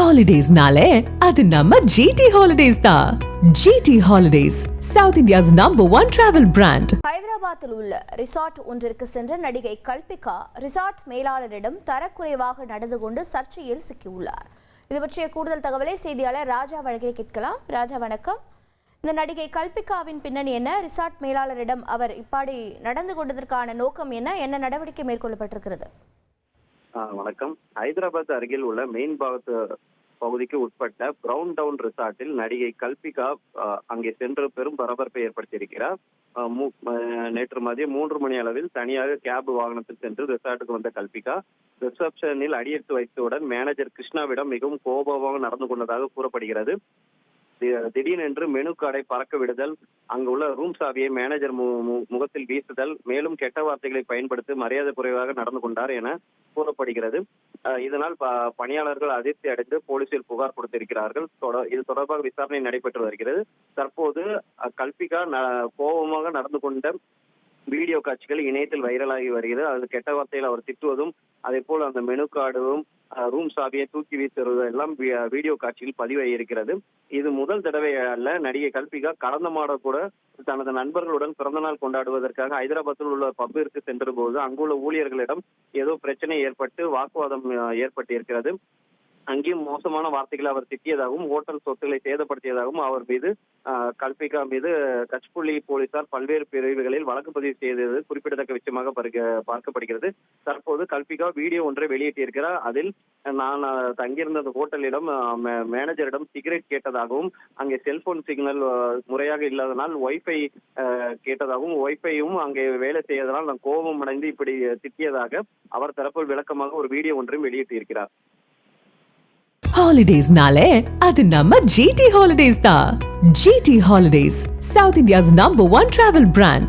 Holidays-nale, அது நம்ம GT Holidays தான். GT Holidays, South India's #1 travel brand. ஹைதராபாத்தில் உள்ள ரிசார்ட் ஒன்றிற்கு சென்ற நடிகை கல்பிகா ரிசார்ட் மேலாளரிடம் தரக்குறைவாக நடந்து கொண்டு சர்ச்சையில் சிக்கியுள்ளார். இது பற்றிய கூடுதல் தகவலை செய்தியாளர் ராஜா வழங்கி கேட்கலாம். ராஜா வணக்கம். இந்த நடிகை கல்பிகாவின் பின்னணி என்ன? ரிசார்ட் மேலாளரிடம் அவர் இப்படி நடந்து கொண்டதற்கான நோக்கம் என்ன நடவடிக்கை மேற்கொள்ளப்பட்டிருக்கிறது? வணக்கம். ஹைதராபாத் அருகில் உள்ள மெயின் பாத் பகுதிக்கு உட்பட்ட பிரவுன் டவுன் ரிசார்ட்டில் நடிகை கல்பிகா அங்கே சென்று பெரும் பரபரப்பை ஏற்படுத்தியிருக்கிறார். நேற்று மதியம் 3 மணி அளவில் தனியாக கேப் வாகனத்தில் சென்று ரிசார்ட்டுக்கு வந்த கல்பிகா ரிசப்ஷனில் அடியெடுத்து வைத்தவுடன் மேனேஜர் கிருஷ்ணாவிடம் மிகவும் கோபமாக நடந்து கொண்டதாக கூறப்படுகிறது. திடீரென்று மெனு கார்டை பறக்க விடுதல், அங்குள்ள ரூம் சாவியை மேனேஜர் முகத்தில் வீசுதல், மேலும் கெட்ட வார்த்தைகளை பயன்படுத்தி மரியாதை குறைவாக நடந்து கொண்டார் என கூறப்படுகிறது. இதனால் பணியாளர்கள் அதிர்ச்சி அடைந்து போலீசில் புகார் கொடுத்திருக்கிறார்கள். இது தொடர்பாக விசாரணை நடைபெற்று வருகிறது. தற்போது கல்பிகா கோபமாக நடந்து கொண்ட வீடியோ காட்சிகள் இணையத்தில் வைரலாகி வருகிறது. அது கெட்ட வார்த்தையில் அவர் திட்டுவதும், அதே போல் அந்த மெனு கார்டும் ரூம் சாவியை தூக்கி வீசுவதும் எல்லாம் வீடியோ காட்சியில் பதிவாகியிருக்கிறது. இது முதல் தடவை அல்ல. நடிகை கல்பிகா கடந்த மாதம் கூட தனது நண்பர்களுடன் பிறந்தநாள் கொண்டாடுவதற்காக ஹைதராபாத்தில் உள்ள பப்பிற்கு சென்ற போது அங்குள்ள ஊழியர்களிடம் ஏதோ பிரச்சனை ஏற்பட்டு வாக்குவாதம் ஏற்பட்டிருக்கிறது. அங்கேயும் மோசமான வார்த்தைகளை அவர் திட்டியதாகவும் ஹோட்டல் சொத்துக்களை சேதப்படுத்தியதாகவும் அவர் மீது கல்பிகா மீது கச்புள்ளி போலீசார் பல்வேறு பிரிவுகளில் வழக்கு பதிவு செய்தது குறிப்பிடத்தக்க விஷயமாக பார்க்கப்படுகிறது. தற்போது கல்பிகா வீடியோ ஒன்றை வெளியிட்டிருக்கிறார். அதில் நான் தங்கியிருந்த அந்த ஹோட்டலிடம் மேனேஜரிடம் சிகரெட் கேட்டதாகவும் அங்கே செல்போன் சிக்னல் முறையாக இல்லாதனால் ஒய்ஃபை கேட்டதாகவும் ஒய்ஃபையும் அங்கே வேலை செய்வதனால் நான் கோபம் அடைந்து இப்படி திட்டியதாக அவர் தரப்பில் விளக்கமாக ஒரு வீடியோ ஒன்றையும் வெளியிட்டிருக்கிறார். Holidays-nale, அது நம்ம GT Holidays தான். GT Holidays, South India's #1 travel brand.